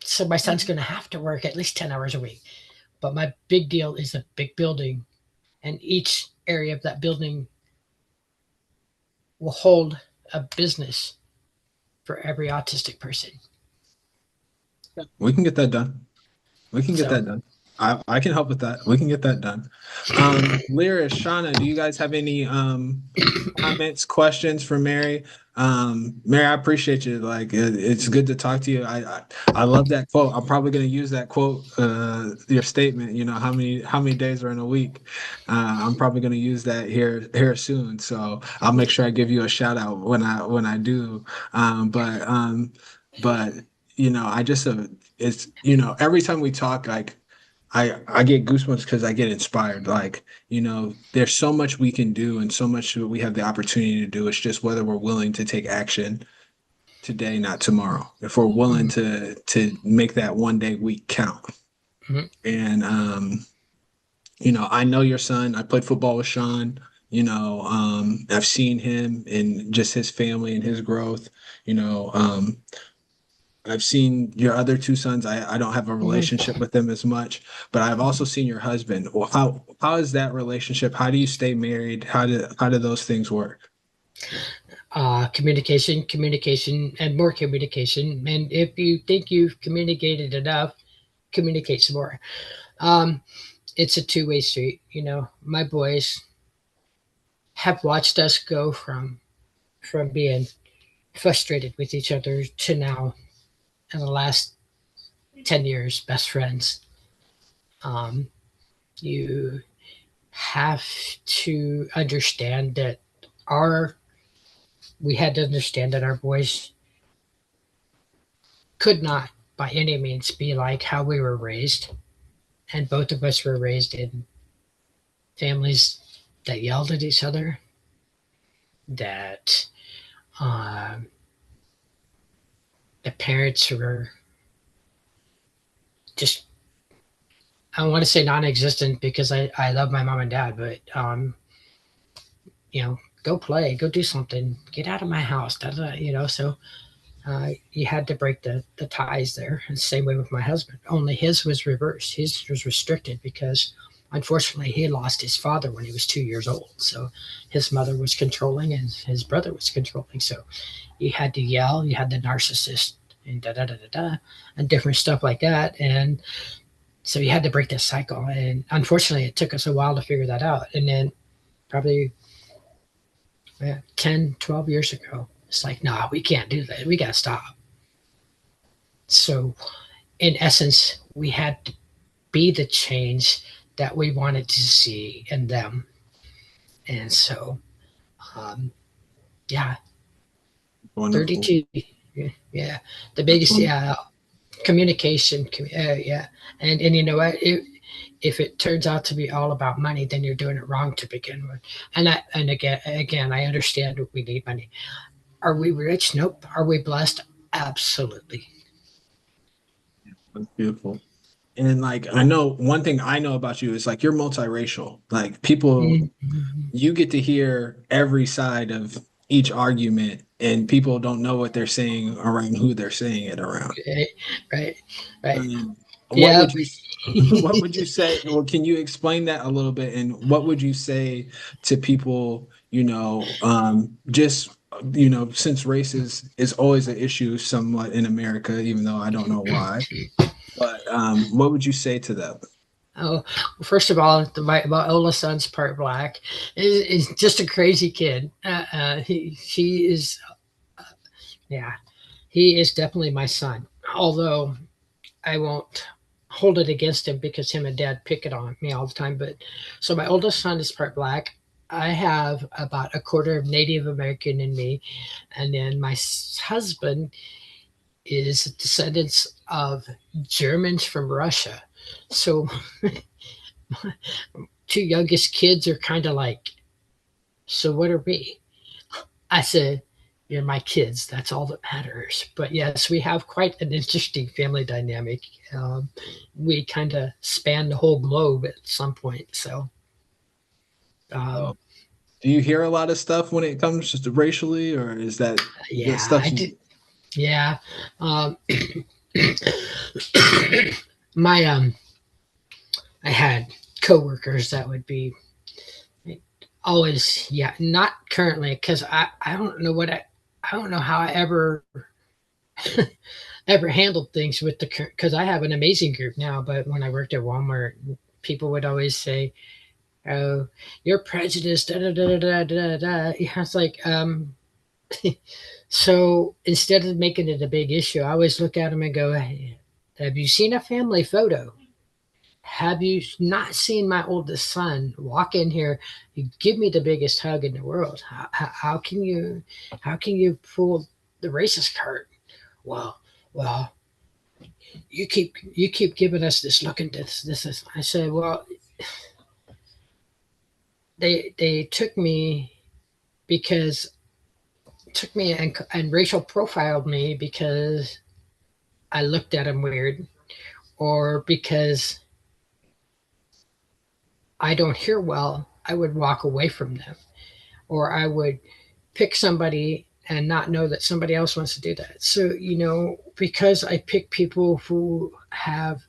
So my son's going to have to work at least 10 hours a week. But my big deal is a big building, and each area of that building will hold a business for every autistic person. We can get that done. We can get So, that done. I can help with that. We can get that done. Lyra, Shauna, do you guys have any comments, questions for Mary? Mary, I appreciate you. Like it's good to talk to you. I love that quote. I'm probably going to use that quote, your statement. How many days are in a week? I'm probably going to use that here soon. So I'll make sure I give you a shout out when I do. But I just it's every time we talk, like I get goosebumps because I get inspired. Like, there's so much we can do and so much we have the opportunity to do. It's just whether we're willing to take action today, not tomorrow. If we're willing to make that one day week count. mhm. And I know your son. I played football with Sean. I've seen him and just his family and his growth. You know, I've seen your other two sons. I don't have a relationship with them as much, but I've also seen your husband. Well, how is that relationship? How do you stay married? How do those things work? Communication, and more communication. And if you think you've communicated enough, communicate some more. Um, it's a two-way street. My boys have watched us go from being frustrated with each other to now, in the last 10 years, best friends. Um, you have to understand that our we had to understand that our boys could not by any means be like how we were raised. And both of us were raised in families that yelled at each other, that um, the parents were just, I don't want to say non-existent because I love my mom and dad, but go play, go do something, get out of my house, so you had to break the ties there. And same way with my husband, only his was reversed. His was restricted because unfortunately he lost his father when he was 2 years old. So his mother was controlling and his brother was controlling. So you had to yell, you had the narcissist and da da da da da and different stuff like that. And so you had to break this cycle. And unfortunately it took us a while to figure that out. And then probably 10, 12 years ago, it's like, no, we can't do that. We got to stop. So in essence, we had to be the change that we wanted to see in them. And so, yeah, Wonderful. 32. Yeah. The biggest, communication. Yeah. And you know what? If it turns out to be all about money, then you're doing it wrong to begin with. And again, I understand we need money. Are we rich? Nope. Are we blessed? Absolutely. That's beautiful. And like, I know one thing I know about you is like you're multiracial. Like people, Mm-hmm. you get to hear every side of each argument, and people don't know what they're saying around who they're saying it around. Right. Right. What Yeah. would you what would you say? Well, can you explain that a little bit? And what would you say to people, just since race is always an issue somewhat in America, even though I don't know why. But what would you say to them? Oh, first of all, my oldest son's part black. Is just a crazy kid. He is, yeah, he is definitely my son. Although I won't hold it against him because him and dad pick it on me all the time. But so my oldest son is part black. I have about a quarter of Native American in me, and then my husband is descendants of Germans from Russia. So two youngest kids are kind of like, so what are we? I said, you're my kids. That's all that matters. But yes, we have quite an interesting family dynamic. We kind of span the whole globe at some point. So, Oh, do you hear a lot of stuff when it comes to racially, or is that the yeah, stuff I you? did. Yeah. My I had coworkers that would be always, yeah, not currently because I don't know I don't know how I ever ever handled things with the because I have an amazing group now, but when I worked at Walmart, people would always say, "Oh, you're prejudiced." Da, da, da, da, da, da. Yeah, it's like, so instead of making it a big issue, I always look at them and go, hey, "Have you seen a family photo? Have you not seen my oldest son walk in here? You give me the biggest hug in the world. How can you pull the racist card? Well, well, you keep giving us this look and this is." I said, well, they because took me and racial profiled me because I looked at them weird, or because I don't hear well. I would walk away from them, or I would pick somebody and not know that somebody else wants to do that. So, because I pick people who have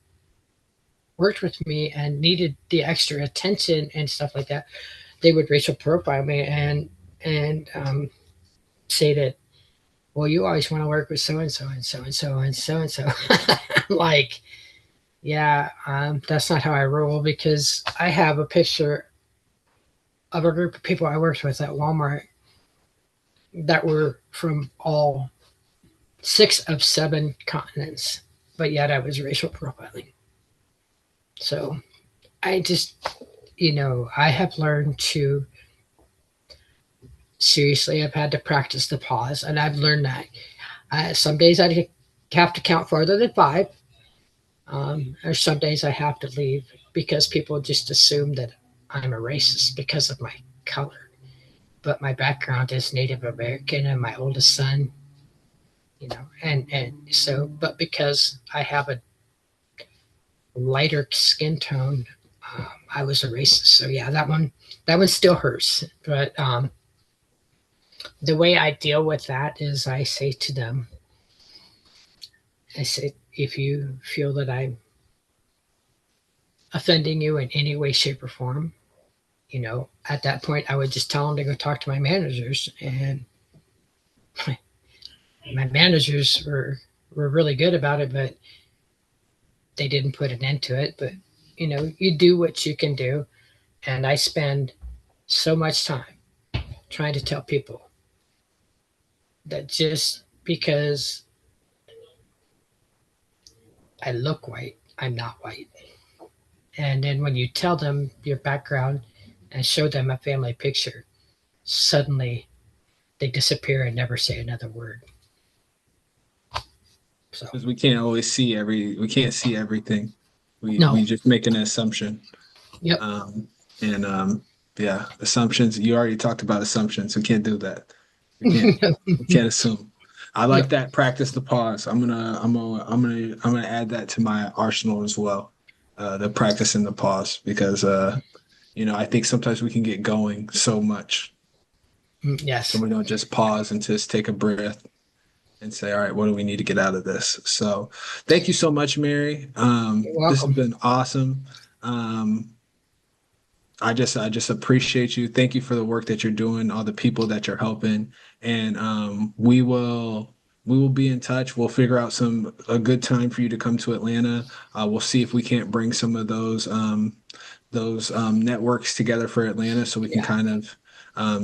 worked with me and needed the extra attention and stuff like that, they would racial profile me and say that, well, you always want to work with so and so and so and so and so and so. Like, yeah, that's not how I roll because I have a picture of a group of people I worked with at Walmart that were from all 6 of 7 continents, but yet I was racial profiling. So I just, I have learned to seriously, I've had to practice the pause, and I've learned that some days I have to count farther than 5. Or some days I have to leave because people just assume that I'm a racist because of my color. But my background is Native American, and my oldest son, and so, but because I have a lighter skin tone, I was a racist. So yeah, that one still hurts. But the way I deal with that is I say to them, I say, if you feel that I'm offending you in any way, shape, or form, at that point, I would just tell them to go talk to my managers, and my managers were really good about it, but they didn't put an end to it. But you do what you can do, and I spend so much time trying to tell people that just because I look white, I'm not white. And then when you tell them your background and show them a family picture, suddenly they disappear and never say another word. So Because we can't see everything. We no, just make an assumption. yep. Um, and yeah, assumptions. You already talked about assumptions. We can't do that. We can't. We can't assume. I like Yep. that. Practice the pause. I'm gonna add that to my arsenal as well. The practice in the pause because I think sometimes we can get going so much, so Yes. we don't just pause and just take a breath and say, all right, what do we need to get out of this? So thank you so much, Mary. You're This has welcome. been awesome. Um, I just appreciate you. Thank you for the work that you're doing, all the people that you're helping, and we will be in touch. We'll figure out a good time for you to come to Atlanta. We'll see if we can't bring some of those networks together for Atlanta, so we can Yeah. kind of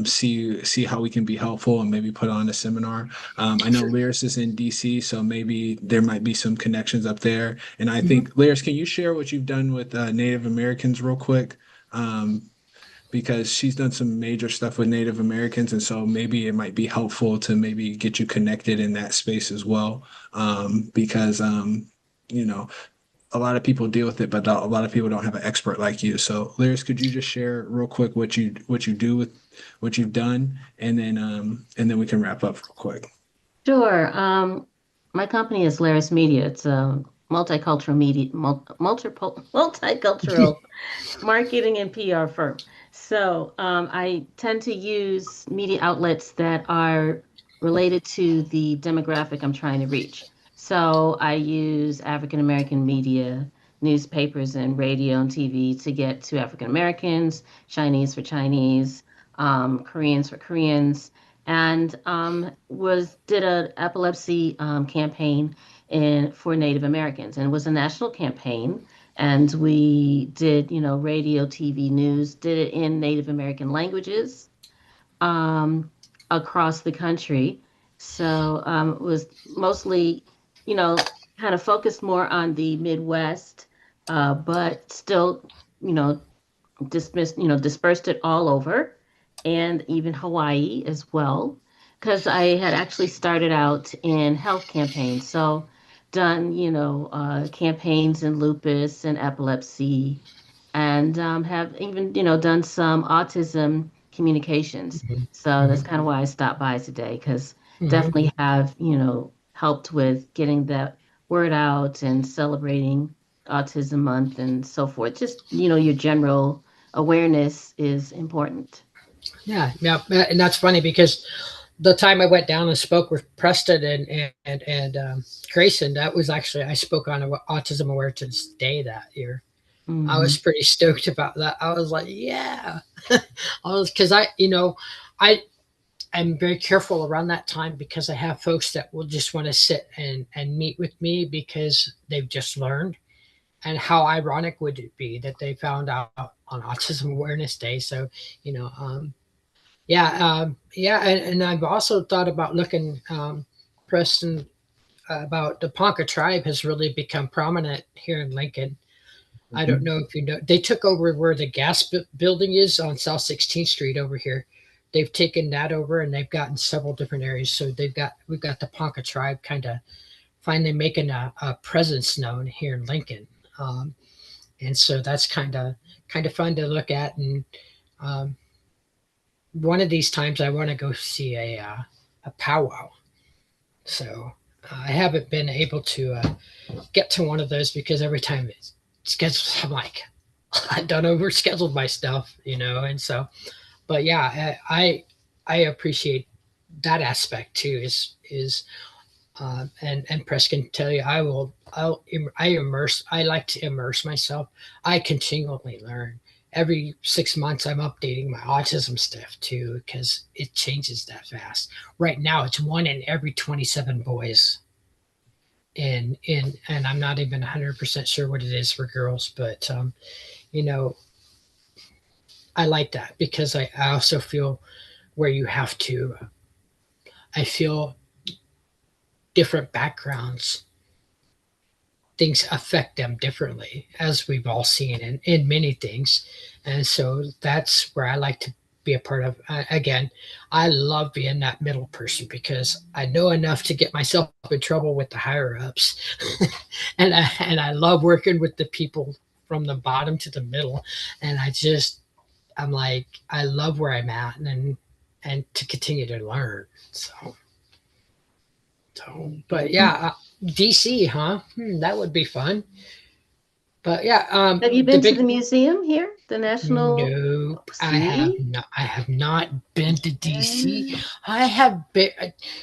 see how we can be helpful and maybe put on a seminar. I know Sure. Lyris is in DC, so maybe there might be some connections up there. And I Mhm. think, Lyris, can you share what you've done with Native Americans real quick? Because she's done some major stuff with Native Americans, and so maybe it might be helpful to maybe get you connected in that space as well. Because you know, a lot of people deal with it, but a lot of people don't have an expert like you. So, Lyris, could you just share real quick what you do with what you've done, and then we can wrap up real quick. Sure. My company is Laris Media. It's a multicultural media, multicultural marketing and PR firm. So I tend to use media outlets that are related to the demographic I'm trying to reach. So I use African American media, newspapers, and radio and TV to get to African Americans, Chinese for Chinese, Koreans for Koreans, and was did a epilepsy campaign for Native Americans, and it was a national campaign, and we did, radio, TV, news, did it in Native American languages um, across the country. So it was mostly, you know, kind of focused more on the Midwest, but still, you know, dispersed it all over, and even Hawaii as well, because I had actually started out in health campaigns. So done, campaigns in lupus and epilepsy, and have even, done some autism communications. Mhm. So that's Mhm. kind of why I stopped by today, because Mhm. definitely have, helped with getting that word out and celebrating Autism Month and so forth. Just, your general awareness is important. Yeah, yeah, and that's funny because the time I went down and spoke with Preston and Grayson, that was actually I spoke on Autism Awareness Day that year. I Hmm. was pretty stoked about that. I was like, yeah, I was because I am very careful around that time because I have folks that will just want to sit and meet with me because they've just learned. And how ironic would it be that they found out on Autism Awareness Day? So, you know, yeah, yeah, and I've also thought about looking, Preston, about the Ponca tribe has really become prominent here in Lincoln. I don't Mhm. know if you know, they took over where the gas building is on South 16th Street over here. They've taken that over and they've gotten several different areas. So we've got the Ponca tribe kind of finally making a presence known here in Lincoln. And so that's kind of fun to look at. And um, one of these times, I want to go see a powwow. So I haven't been able to get to one of those because every time it's scheduled, I'm like, I done overscheduled my stuff, and so, but yeah, I appreciate that aspect too. And Press can tell you, I like to immerse myself. I continually learn. Every 6 months, I'm updating my autism stuff too because it changes that fast. Right now, it's 1 in every 27 boys and I'm not even 100% sure what it is for girls, but you know, I like that because I also feel where you have to. I feel different backgrounds, things affect them differently, as we've all seen in many things, and so that's where I like to be a part of. Again, I love being that middle person because I know enough to get myself in trouble with the higher ups, and I love working with the people from the bottom to the middle, and I'm like, I love where I'm at, and to continue to learn. But yeah, DC, huh? That would be fun. But yeah, Have you the been to big the museum here, the National? no, I have See? not. I have not been to DC. I have been.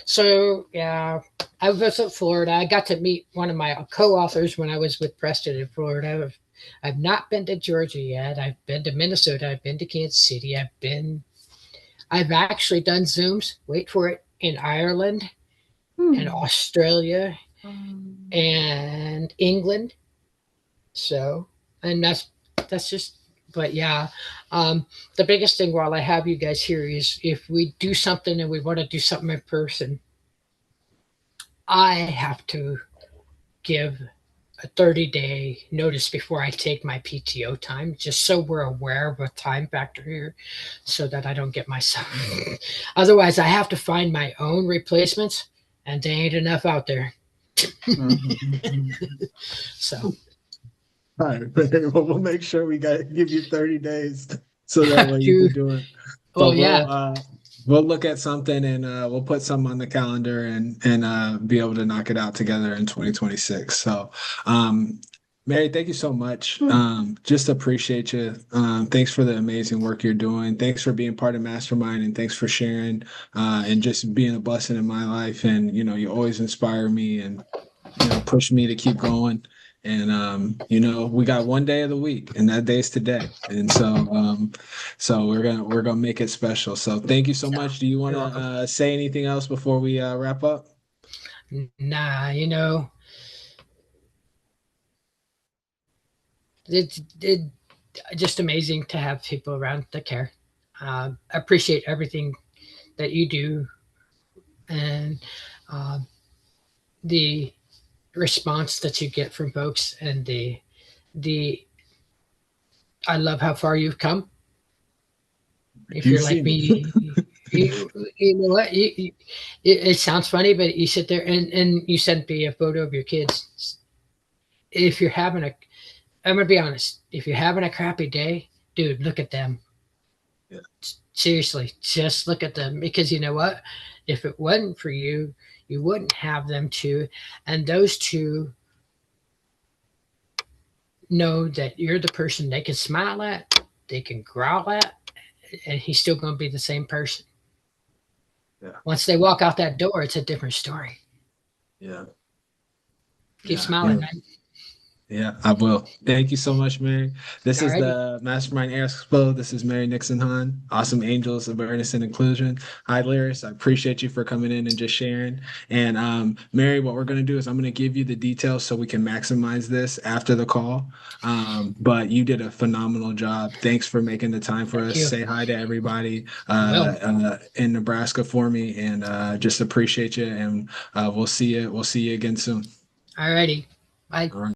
So yeah, I visited Florida. I got to meet one of my co-authors when I was with Preston in Florida. I've not been to Georgia yet. I've been to Minnesota. I've been to Kansas City. I've actually done Zooms. Wait for it, in Ireland and Australia and England. So, and that's just, but yeah, the biggest thing while I have you guys here is if we do something and we want to do something in person, I have to give a 30-day notice before I take my PTO time, just so we're aware of a time factor here, so that I don't get myself. Otherwise, I have to find my own replacements, and there ain't enough out there. So All right, well, we'll make sure we give you 30 days so that way you can dude, do it. well, But yeah, we'll look at something and we'll put some on the calendar and be able to knock it out together in 2026. So Mary, thank you so much. Just appreciate you. Thanks for the amazing work you're doing. Thanks for being part of Mastermind and thanks for sharing and just being a blessing in my life. And you always inspire me and push me to keep going. And we got one day of the week, and that day is today. And so we're gonna make it special. So thank you so much. Do you want you're welcome. to say anything else before we wrap up? Nah, it's just amazing to have people around that care. I appreciate everything that you do, and uh, the response that you get from folks, and the I love how far you've come. If You've you're like seen me, it. you know what? It sounds funny, but you sit there and you sent me a photo of your kids. If you're having a, I'm gonna be honest. If you're having a crappy day, dude, look at them. Yeah. Seriously, just look at them because you know what? If it wasn't for you, you wouldn't have them too. And those two know that you're the person they can smile at, they can growl at, and he's still going to be the same person. Yeah. Once they walk out that door, it's a different story. Yeah. Keep Yeah. smiling, man. Yeah, I will. Thank you so much, Mary. This is Alrighty. the Mastermind Expo. This is Mary Nixon-Hahn, Awesome Angels, Awareness and Inclusion. Hi, Lyris. I appreciate you for coming in and just sharing. And Mary, what we're going to do is I'm going to give you the details so we can maximize this after the call. But you did a phenomenal job. Thanks for making the time for Thank us. you. Say hi to everybody Well, in Nebraska for me, and just appreciate you. And we'll see you. We'll see you again soon. alrighty. Bye. All right.